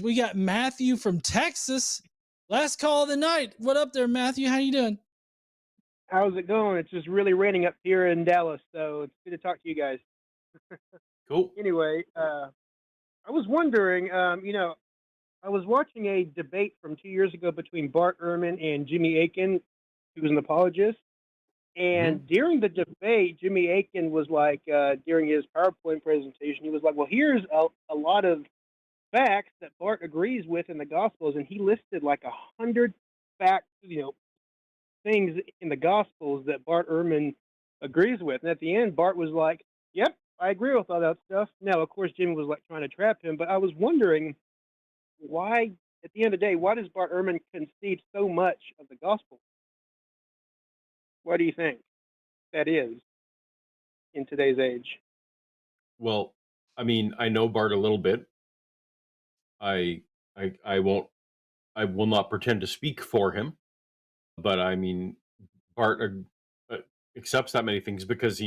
We got Matthew from Texas. Last call of the night. What up there, Matthew? How you doing? How's it going? It's just really raining up here in Dallas, so it's good to talk to you guys. Cool. Anyway, I was wondering, I was watching a debate from 2 years ago between Bart Ehrman and Jimmy Akin, who was an apologist. Hmm. And during the debate, Jimmy Akin was like, during his PowerPoint presentation, he was like, well, here's a lot of facts that Bart agrees with in the Gospels. And he listed like 100 facts, things in the Gospels that Bart Ehrman agrees with. And at the end, Bart was like, "Yep, I agree with all that stuff." Now, of course, Jimmy was like trying to trap him, but I was wondering why, at the end of the day, why does Bart Ehrman concede so much of the Gospel? Why do you think that is in today's age? Well, I mean, I know Bart a little bit. I, I won't, I will not pretend to speak for him, but I mean, Bart accepts that many things because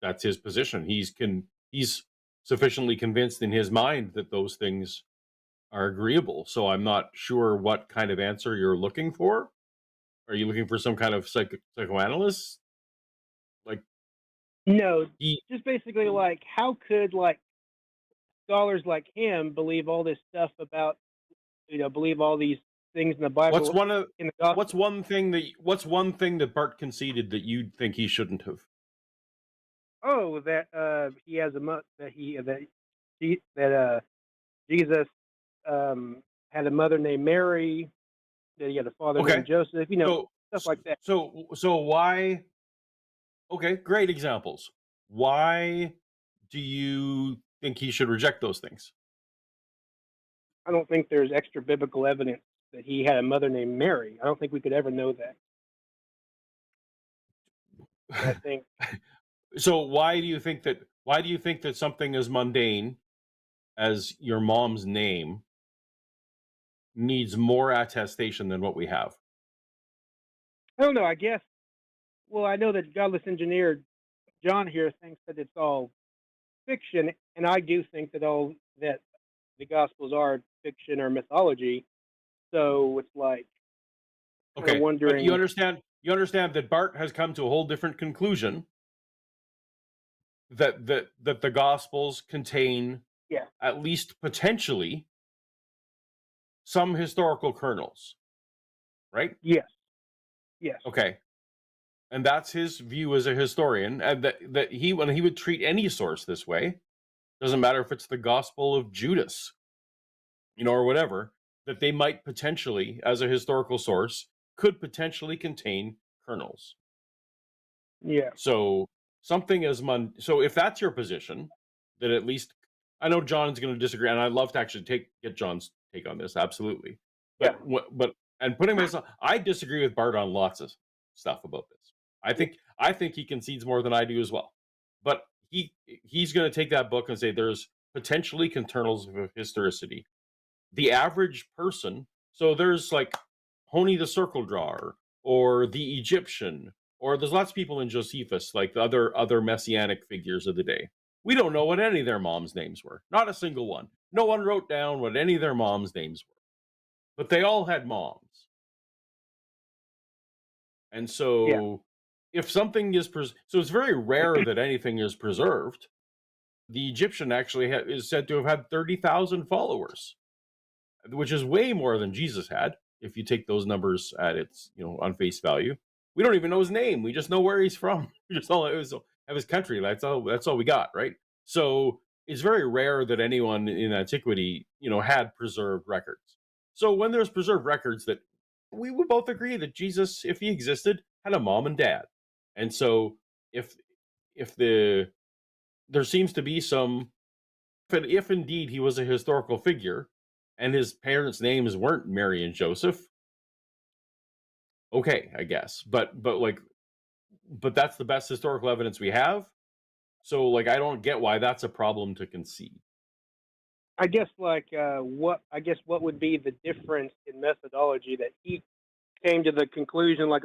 that's his position. He's sufficiently convinced in his mind that those things are agreeable. So I'm not sure what kind of answer you're looking for. Are you looking for some kind of psychoanalyst? Like No, he, just basically like how could like scholars like him believe all this stuff about believe all these things in the what's Bible one of in the Gospel? what's one thing that Bart conceded that you'd think he shouldn't have? Oh, that he has a Jesus had a mother named Mary, that he had a father Okay. named Joseph, So stuff like that. so why? Okay, great examples. Why do you think he should reject those things? I don't think there's extra biblical evidence that he had a mother named Mary. I don't think we could ever know that. And I think So why do you think that something as mundane as your mom's name needs more attestation than what we have? I don't know. I guess. Well, I know that Godless engineer John here thinks that it's all fiction, and I do think that all that the Gospels are fiction or mythology. So it's like kind of Okay, but wondering. you understand that Bart has come to a whole different conclusion, that the gospels contain, Yeah. at least potentially, some historical kernels, right? Yes. Yes. Okay. And that's his view as a historian, and that he, when he would treat any source this way, doesn't matter if it's the Gospel of Judas, or whatever, that they might potentially, as a historical source, could potentially contain kernels. Yeah. So something as so if that's your position, that at least, I know John's going to disagree, and I'd love to actually get John's take on this, absolutely. Yeah. But and putting myself, I disagree with Bart on lots of stuff about this. Yeah. I think he concedes more than I do as well. But he's going to take that book and say there's potentially kernels of historicity. The average person, so there's like Honi the Circle Drawer, or the Egyptian, or there's lots of people in Josephus, like the other messianic figures of the day. We don't know what any of their moms' names were. Not a single one. No one wrote down what any of their moms' names were. But they all had moms. And Yeah. so if something is so it's very rare that anything is preserved. The Egyptian actually is said to have had 30,000 followers, which is way more than Jesus had, if you take those numbers at its, on face value. We don't even know his name. We just know where he's from. We just all have his country. That's all we got, right? So it's very rare that anyone in antiquity, had preserved records. So when there's preserved records, that we would both agree that Jesus, if he existed, had a mom and dad. And so if there seems to be some, if indeed he was a historical figure and his parents' names weren't Mary and Joseph, okay, I guess. But that's the best historical evidence we have. So like I don't get why that's a problem to concede. I guess what would be the difference in methodology that he came to the conclusion like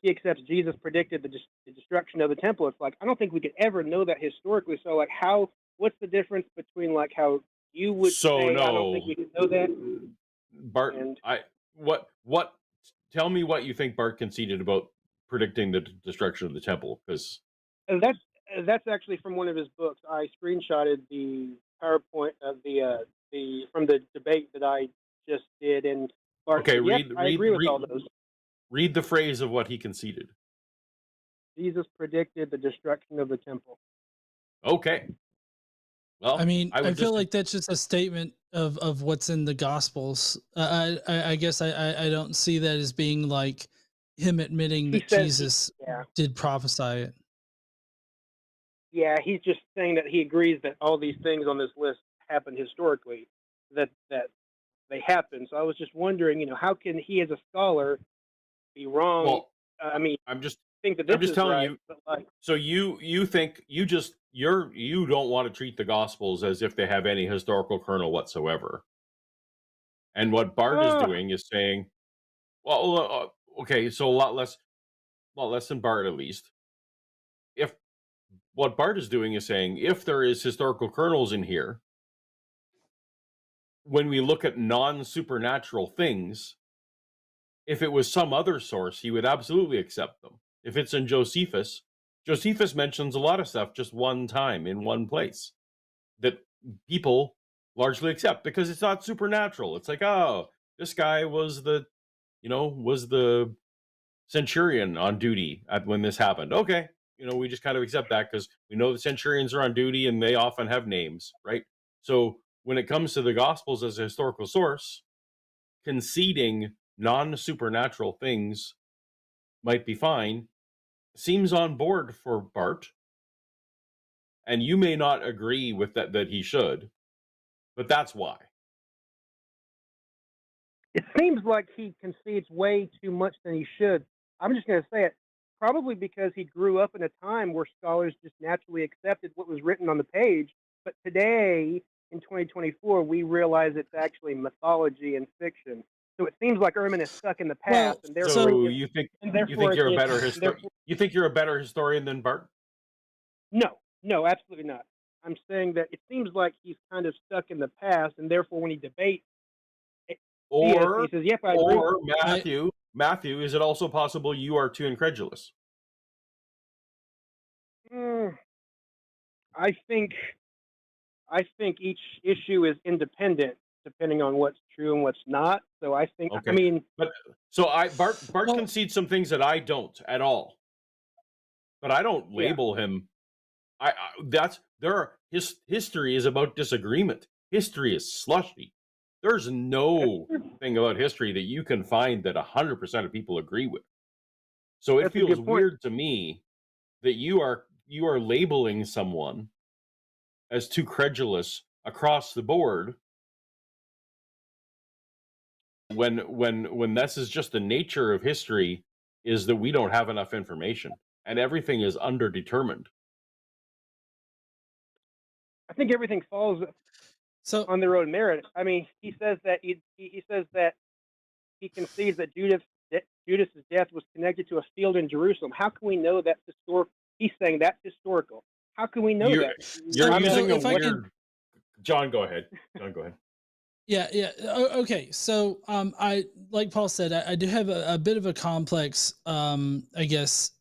he accepts Jesus predicted the destruction of the temple. It's like I don't think we could ever know that historically. So like what's the difference between like how You would So say, I don't think no, we can know that. Bart. And What? Tell me what you think Bart conceded about predicting the destruction of the temple, because and that's actually from one of his books. I screenshotted the PowerPoint of the from the debate that I just did, and Bart okay, said, "Yep, I agree with all those." read the phrase of what he conceded. Jesus predicted the destruction of the temple. Okay, I well, mean, I I would feel just like that's just a statement of what's in the Gospels. I guess I don't see that as being like him admitting He that says, Jesus yeah, did prophesy it. yeah, he's just saying that he agrees that all these things on this list happened historically, that they happened. So I was just wondering, how can he, as a scholar, be wrong? well, I mean, I'm just think that I'm this just is telling right, you. but like, So you think you don't want to treat the Gospels as if they have any historical kernel whatsoever. And what Bart is oh, doing is saying, well, okay, so a lot less than Bart, at least. If what Bart is doing is saying, if there is historical kernels in here, when we look at non-supernatural things, if it was some other source, he would absolutely accept them. If it's in Josephus, Josephus mentions a lot of stuff just one time in one place that people largely accept because it's not supernatural. It's like, oh, this guy was the centurion on duty when this happened. Okay, we just kind of accept that because we know the centurions are on duty and they often have names, right? So when it comes to the Gospels as a historical source, conceding non-supernatural things might be fine. Seems on board for Bart, and you may not agree with that he should, but that's why. it seems like he concedes way too much than he should. I'm just going to say it, probably because he grew up in a time where scholars just naturally accepted what was written on the page. But today, in 2024, we realize it's actually mythology and fiction. So it seems like Ehrman is stuck in the past, Well, and therefore, So so you think you're a better you think you're a better historian than Bart? no, no, absolutely not. I'm saying that it seems like he's kind of stuck in the past, and therefore, when he debates, he Or says, "Yep, I agree." or I Matthew, is it also possible you are too incredulous? Mm, I think each issue is independent, depending on what's true and what's not. So I Okay. mean, But so Bart well, concedes some things that I don't at all. But I don't yeah, label him. I that's there are his history is about disagreement. History is slushy. There's that's no thing about history that you can find that 100% of people agree with. So it that's a feels good point. weird to me that you are labeling someone as too credulous across the board when this is just the nature of history, is that we don't have enough information and everything is underdetermined. I think everything falls so on their own merit. I mean, he says that he says that he concedes that Judas's death was connected to a field in Jerusalem. How can we know that's historical? He's saying that's historical. How can we know You're that? you're I'm so using a if I could, weird John, go ahead. John, go ahead. yeah. Okay, so I like Paul said, I do have a bit of a complex, I guess,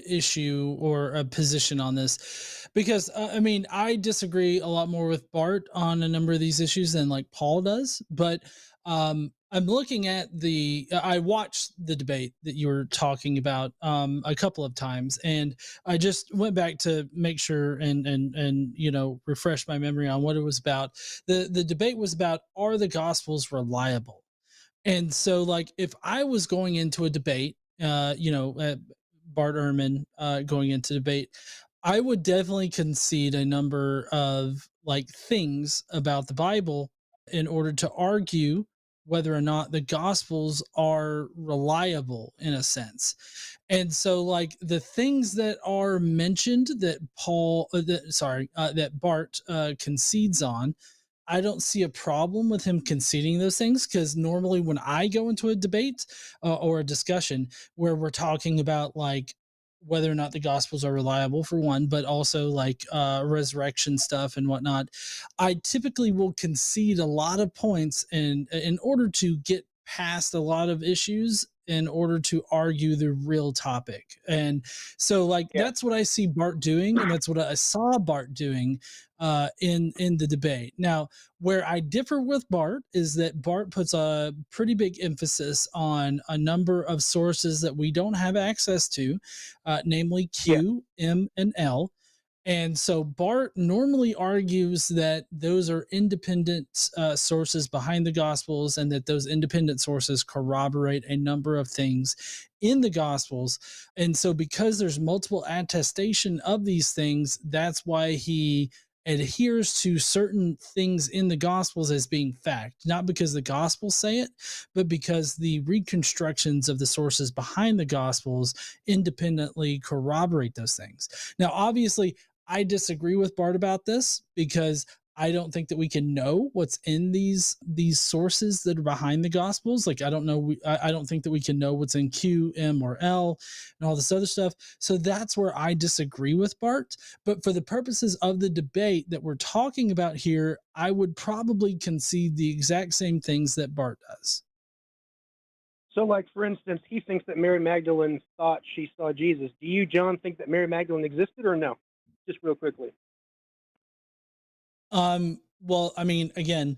issue or a position on this because I mean I disagree a lot more with Bart on a number of these issues than like Paul does, but I'm looking at I watched the debate that you were talking about a couple of times, and I just went back to make sure and refresh my memory on what it was about. The debate was about, are the Gospels reliable? And so, like, if I was going into a debate, Bart Ehrman going into debate, I would definitely concede a number of like things about the Bible in order to argue whether or not the Gospels are reliable in a sense. And so, like, the things that are mentioned that that Bart concedes on, I don't see a problem with him conceding those things because normally when I go into a debate or a discussion where we're talking about like whether or not the gospels are reliable for one, but also like resurrection stuff and whatnot. I typically will concede a lot of points in order to get past a lot of issues in order to argue the real topic. And so like Yeah. that's what I see Bart doing, and that's what I saw Bart doing in the debate. Now, where I differ with Bart is that Bart puts a pretty big emphasis on a number of sources that we don't have access to, namely Yeah. Q, M, and L. And so Bart normally argues that those are independent sources behind the Gospels, and that those independent sources corroborate a number of things in the Gospels. And so, because there's multiple attestation of these things, that's why he adheres to certain things in the Gospels as being fact, not because the Gospels say it, but because the reconstructions of the sources behind the Gospels independently corroborate those things. Now, obviously, I disagree with Bart about this because I don't think that we can know what's in these sources that are behind the Gospels. Like I don't know, I don't think that we can know what's in Q, M, or L, and all this other stuff. So that's where I disagree with Bart. But for the purposes of the debate that we're talking about here, I would probably concede the exact same things that Bart does. So, like for instance, he thinks that Mary Magdalene thought she saw Jesus. Do you, John, think that Mary Magdalene existed or no? Just real quickly. Well, I mean, again,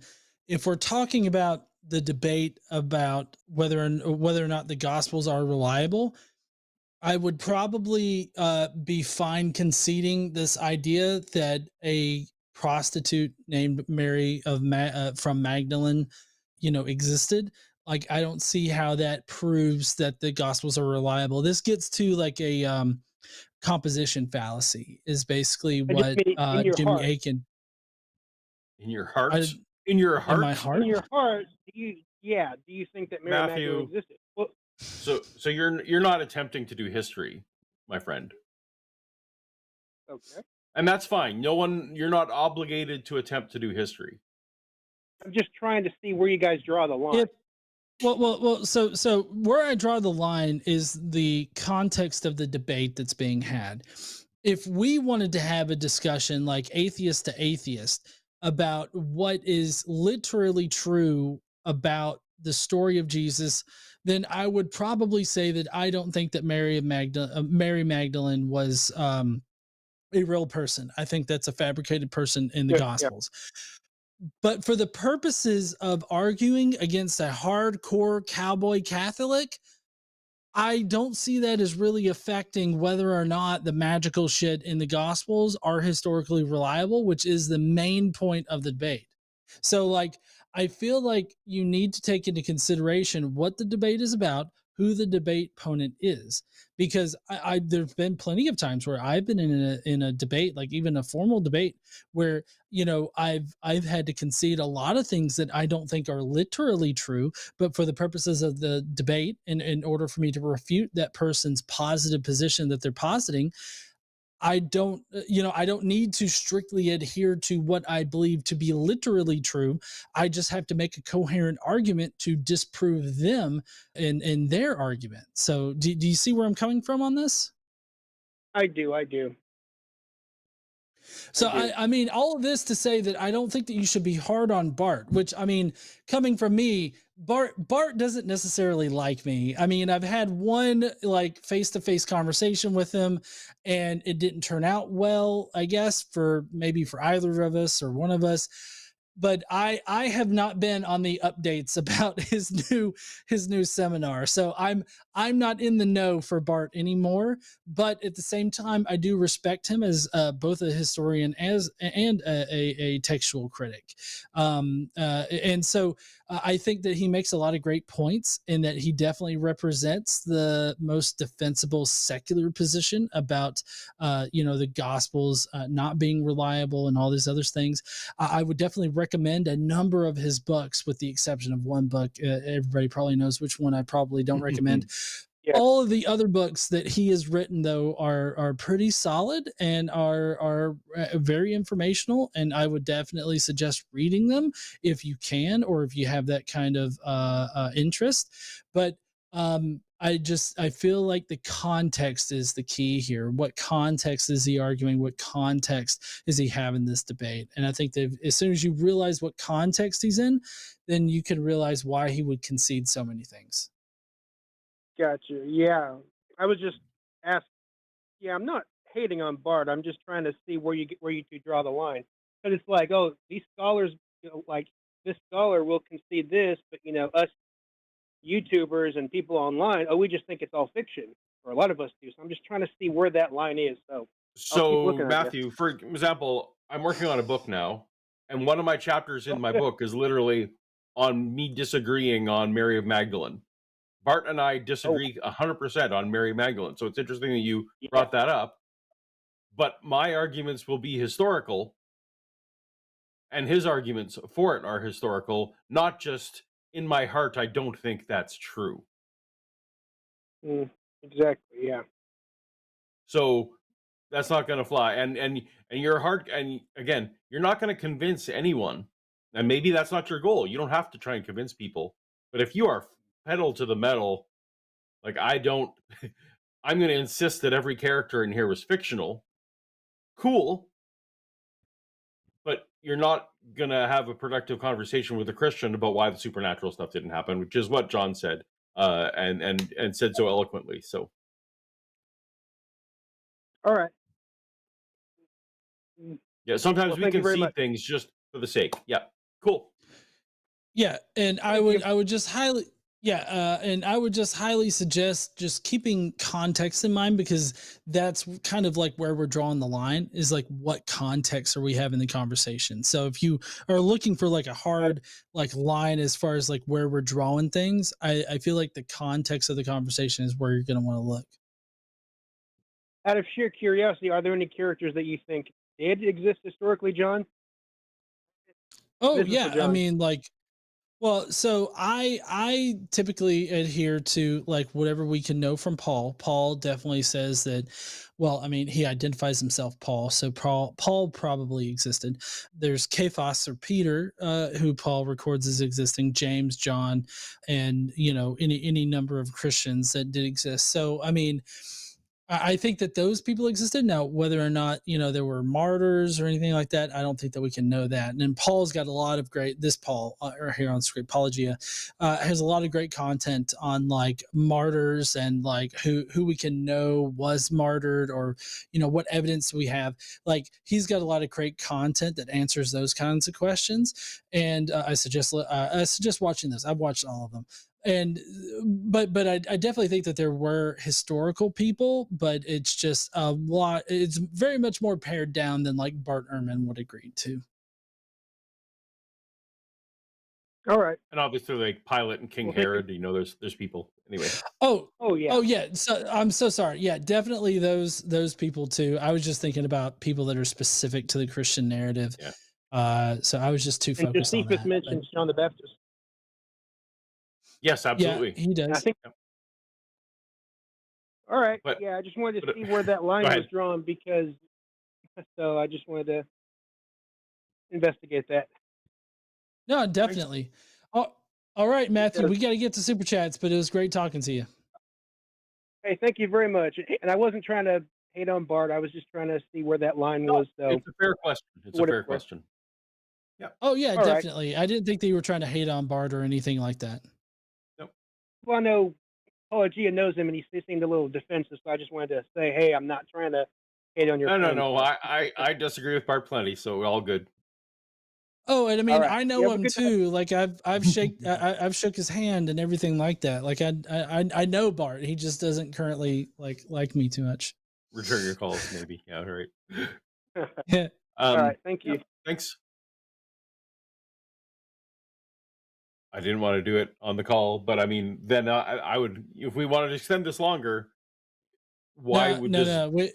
if we're talking about the debate about whether or not the Gospels are reliable, I would probably be fine conceding this idea that a prostitute named Mary from Magdalene, existed. Like, I don't see how that proves that the Gospels are reliable. This gets to like a composition fallacy, is basically I just what mean in your Jimmy heart. Aiken. In your I, heart? In your in my heart? heart. In your heart, do you think that Mary Magdalene Matthew, existed? Well, so you're not attempting to do history, my friend. okay. And that's fine. You're not obligated to attempt to do history. I'm just trying to see where you guys draw the line. If well, so where I draw the line is the context of the debate that's being had. If we wanted to have a discussion like atheist to atheist about what is literally true about the story of Jesus, then I would probably say that I don't think that Mary Magdalene was a real person. I think that's a fabricated person in the Yeah, yeah. Gospels. But for the purposes of arguing against a hardcore cowboy Catholic, I don't see that as really affecting whether or not the magical shit in the Gospels are historically reliable, which is the main point of the debate. So, like, I feel like you need to take into consideration what the debate is about, who the debate opponent is, because there've been plenty of times where I've been in a debate, like even a formal debate, where I've had to concede a lot of things that I don't think are literally true, but for the purposes of the debate, and in order for me to refute that person's positive position that they're positing, I don't need to strictly adhere to what I believe to be literally true. I just have to make a coherent argument to disprove them in their argument. So do you see where I'm coming from on this? I do. I do. So do. I mean, all of this to say that I don't think that you should be hard on Bart, which, I mean, coming from me, Bart doesn't necessarily like me. I mean, I've had one like face-to-face conversation with him, and it didn't turn out well, I guess, for either of us or one of us. But I have not been on the updates about his new seminar. So I'm not in the know for Bart anymore. But at the same time, I do respect him as both a historian and a textual critic. And so I think that he makes a lot of great points, and that he definitely represents the most defensible secular position about the Gospels not being reliable and all these other things. I would definitely recommend a number of his books, with the exception of one book. Everybody probably knows which one I probably don't recommend. Yeah. All of the other books that he has written, though, are pretty solid and are very informational, and I would definitely suggest reading them if you can, or if you have that kind of interest. But I feel like the context is the key here. What context is he arguing? What context is he having this debate? And I think that as soon as you realize what context he's in, then you can realize why he would concede so many things. Gotcha. Yeah, I was just asked. Yeah, I'm not hating on Bart. I'm just trying to see where you two draw the line. But it's like, oh, these scholars, like this scholar will concede this, but us YouTubers and people online, oh, we just think it's all fiction, or a lot of us do. So I'm just trying to see where that line is. So I'll keep So, looking, I guess. Matthew, for example, I'm working on a book now, and one of my chapters in my book is literally on me disagreeing on Mary of Magdalene. Bart and I Oh, disagree 100% on Mary Magdalene. So it's interesting that you yeah. brought that up. But my arguments will be historical, and his arguments for it are historical, not just in my heart, I don't think that's true. Mm, exactly. Yeah. So that's not going to fly. And your heart, and again, you're not going to convince anyone. And maybe that's not your goal. You don't have to try and convince people. But if you are pedal to the metal, like I don't, I'm going to insist that every character in here was fictional. Cool. But you're not going to have a productive conversation with a Christian about why the supernatural stuff didn't happen, which is what John said, and said so eloquently. So All right. Mm, yeah, sometimes well, we thank you very much. concede things just for the sake. Yeah, cool. Yeah, and Thank you. I would just highly yeah, and I would just highly suggest just keeping context in mind because that's kind of like where we're drawing the line is like what context are we having the conversation. So if you are looking for like a hard like line as far as like where we're drawing things, I feel like the context of the conversation is where you're going to want to look. Out of sheer curiosity, are there any characters that you think did exist historically, John? Oh This is for yeah, I John. mean like well, so I typically adhere to like whatever we can know from Paul. Paul definitely says that. Well, I mean, he identifies himself Paul, so Paul probably existed. There's Cephas or Peter, who Paul records as existing. James, John, and any number of Christians that did exist. So I mean, I think that those people existed. Now, whether or not there were martyrs or anything like that, I don't think that we can know that. And then Paul's got a lot of great. This Paul, or here on script, Paulogia, has a lot of great content on like martyrs and like who we can know was martyred, or what evidence we have. Like he's got a lot of great content that answers those kinds of questions. And I suggest watching those. I've watched all of them. And but I definitely think that there were historical people, but it's just a lot. It's very much more pared down than like Bart Ehrman would agree to. All right. And obviously, like Pilate and King Well, thank you. Herod, there's people anyway. Oh, Oh yeah. oh yeah. So I'm so sorry. Yeah, definitely those people too. I was just thinking about people that are specific to the Christian narrative. Yeah. So I was just too And focused on Josephus that. But mentions John the Baptist. Yes, yeah, absolutely. he And I does. think. Yep. All right. But, Yeah, I just wanted to but see where that go line was ahead. drawn because. So I just wanted to investigate that No, definitely. Oh, all right, Matthew. because. We got to get to super chats, but it was great talking to you. Hey, thank you very much. And I wasn't trying to hate on Bart. I was just trying to see where that line No, was. So it's a fair question. It's a what it's fair worth. question. Yeah. Oh yeah, All right. definitely. I didn't think that you were trying to hate on Bart or anything like that. Nope. Well, I know Paulogia knows him, and he seemed a little defensive. So I just wanted to say, hey, I'm not trying to hate on your No, no, friend. no. So. I disagree with Bart plenty, so we're all good. Oh, and I All mean, right. I You know have a him good night. too. Like I've shook his hand and everything like that. Like I know Bart. He just doesn't currently like me too much. Return your calls, maybe. Yeah, all right. Yeah. All right. Thank Yeah, you. thanks. I didn't want to do it on the call, but I mean, then I would, if we wanted to extend this longer, why No, would no, does no. Wait.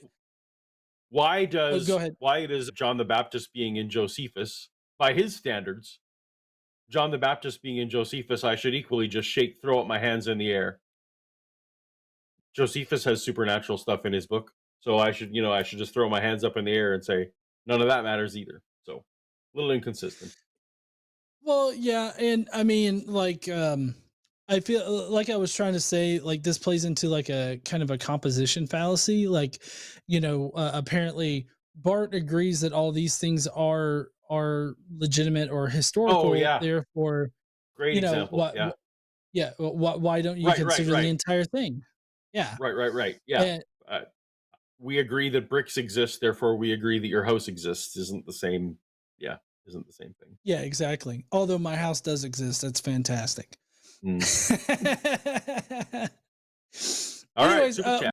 Oh, go ahead. why does John the Baptist being in Josephus, by his standards, John the Baptist being in Josephus, I should equally just throw up my hands in the air. Josephus has supernatural stuff in his book, so I should just throw my hands up in the air and say none of that matters either. So a little inconsistent. Well, yeah, and I mean, like, I feel like I was trying to say, like, this plays into like a kind of a composition fallacy. Like, apparently Bart agrees that all these things are legitimate or Oh historical. yeah, Therefore, great example. what? Yeah, Yeah. Why don't you right, right, consider the right, entire thing? Yeah. right, right, right. Yeah, And uh, we agree that bricks exist, therefore we agree that your house exists. Isn't the same? Yeah, isn't the same thing. yeah, exactly. Although my house does exist, that's fantastic. Mm. All right, Anyways, super chat.